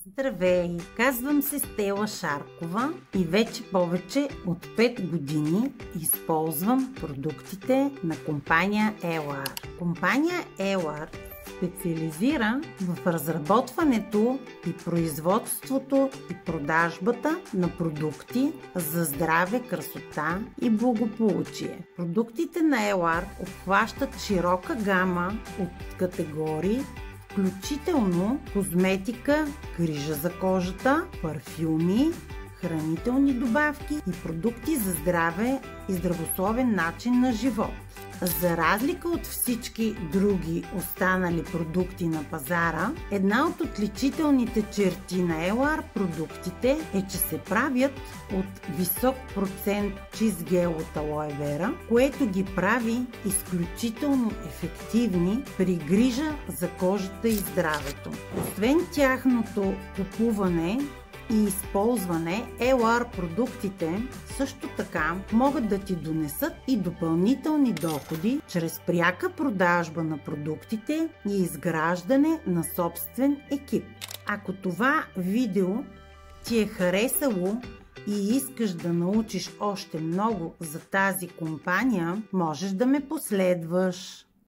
Здравей! Казвам се Стела Шаркова и вече повече от 5 години използвам продуктите на компания ELAR. Компания ELAR специализира в разработването и производството и продажбата на продукти за здраве, красота и благополучие. Продуктите на ELAR обхващат широка гама от категории, включително козметика, грижа за кожата, парфюми, хранителни добавки и продукти за здраве и здравословен начин на живот. За разлика от всички други останали продукти на пазара, една от отличителните черти на ELAR продуктите е, че се правят от висок процент чист гел от алоe вера, което ги прави изключително ефективни при грижа за кожата и здравето. Освен тяхното купуване и използване, ELAR продуктите също така могат да ти донесат и допълнителни доходи чрез пряка продажба на продуктите и изграждане на собствен екип. Ако това видео ти е харесало и искаш да научиш още много за тази компания, можеш да ме последваш.